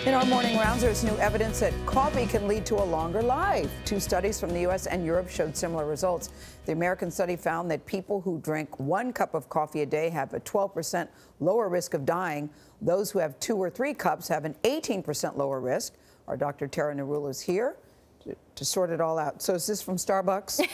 In our morning rounds, there's new evidence that coffee can lead to a longer life. 2 studies from the U.S. and Europe showed similar results. The American study found that people who drink 1 cup of coffee a day have a 12% lower risk of dying. Those who have 2 or 3 cups have an 18% lower risk. Our Dr. Narula is here to sort it all out. So is this from Starbucks?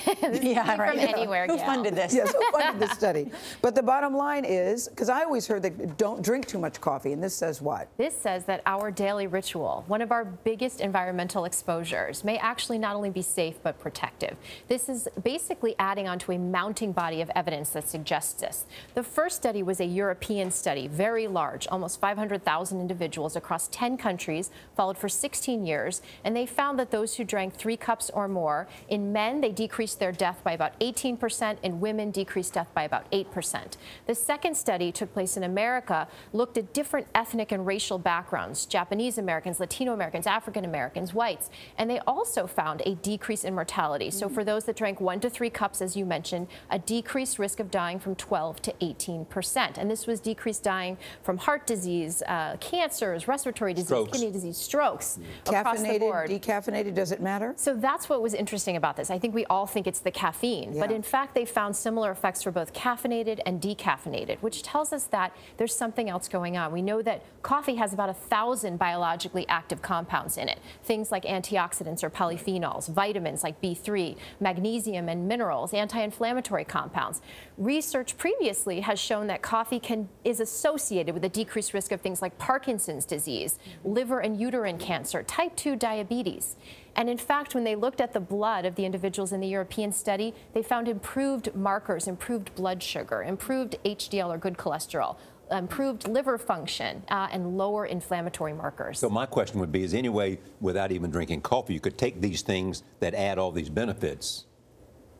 Yeah, right. From anywhere, Who Gayle. funded this? Yes, who funded this study? But the bottom line is, because I always heard that don't drink too much coffee, and this says what? This says that our daily ritual, one of our biggest environmental exposures, may actually not only be safe but protective. This is basically adding on to a mounting body of evidence that suggests this. The first study was a European study, very large, almost 500,000 individuals across 10 countries, followed for 16 years, and they found that those who drank 3 cups or more, in men, they decreased their death by about 18%, in women, decreased death by about 8%. The second study took place in America, looked at different ethnic and racial backgrounds, Japanese Americans, Latino Americans, African Americans, whites, and they also found a decrease in mortality. So for those that drank 1 to 3 cups, as you mentioned, a decreased risk of dying from 12 to 18%. And this was decreased dying from heart disease, cancers, respiratory disease, kidney disease, strokes, across the board. Decaffeinated, does it matter? So that's what was interesting about this. I think we all think it's the caffeine, but in fact they found similar effects for both caffeinated and decaffeinated, which tells us that there's something else going on. We know that coffee has about 1,000 biologically active compounds in it. Things like antioxidants or polyphenols, vitamins like B3, magnesium and minerals, anti-inflammatory compounds. Research previously has shown that coffee is associated with a decreased risk of things like Parkinson's disease, liver and uterine cancer, type 2 diabetes. And in fact, when they looked at the blood of the individuals in the European study, they found improved markers, improved blood sugar, improved HDL or good cholesterol, improved liver function, and lower inflammatory markers. So my question would be, is any way, without even drinking coffee, you could take these things that add all these benefits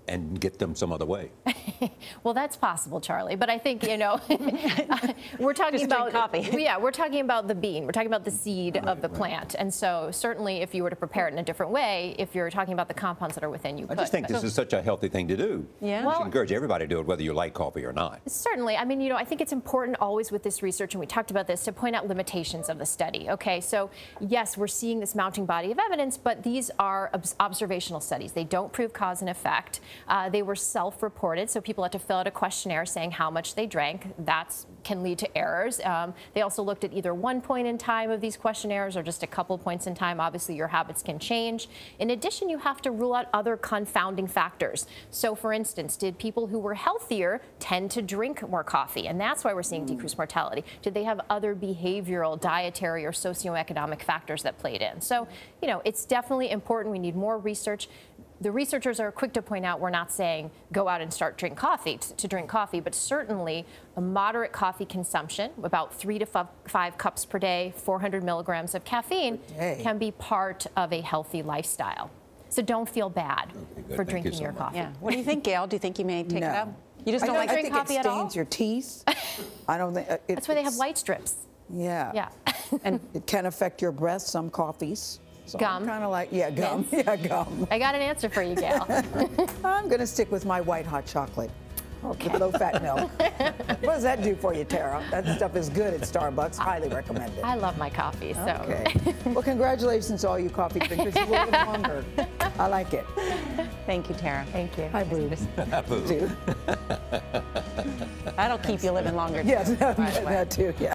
and get them some other way? Well, that's possible, Charlie. But I think, you know, we're talking Just about coffee. Yeah, we're talking about the bean. We're talking about the seed of the plant. And so certainly if you were to prepare it in a different way, if you're talking about the compounds that are within, you could. I just think this is such a healthy thing to do. Yeah. We should encourage everybody to do it, whether you like coffee or not. Certainly. I mean, you know, I think it's important always with this research, and we talked about this, to point out limitations of the study. Okay, so yes, we're seeing this mounting body of evidence, but these are observational studies. They don't prove cause and effect. They were self-reported, so people had to fill out a questionnaire saying how much they drank. That can lead to errors. They also looked at either one point in time of these questionnaires or just a couple points in time. Obviously, your habits can change. In addition, you have to rule out other confounding factors. So, for instance, did people who were healthier tend to drink more coffee? And that's why we're seeing decreased mortality. Did they have other behavioral, dietary, or socioeconomic factors that played in? So, you know, it's definitely important. We need more research. The researchers are quick to point out we're not saying go out and start drink coffee to drink coffee, but certainly a moderate coffee consumption, about 3 to 5 cups per day, 400 milligrams of caffeine, can be part of a healthy lifestyle. So don't feel bad for drinking your coffee. Yeah. What do you think, Gayle? Do you think you may take it up? You just don't like drink coffee at all? I think it stains your teeth. I don't think that's why they have white strips. Yeah. Yeah. And it can affect your breath, some coffees. So gum. Kind of like, gum. Yeah, gum. I got an answer for you, Gayle. I'm going to stick with my white hot chocolate. Okay. With low-fat milk. What does that do for you, Tara? That stuff is good at Starbucks. Highly recommend it. I love my coffee, so. Okay. Well, congratulations to all you coffee drinkers. You will live longer. I like it. Thank you, Tara. Thank you. Hi, Bruce. That'll keep you living longer. Yes, that too, yeah.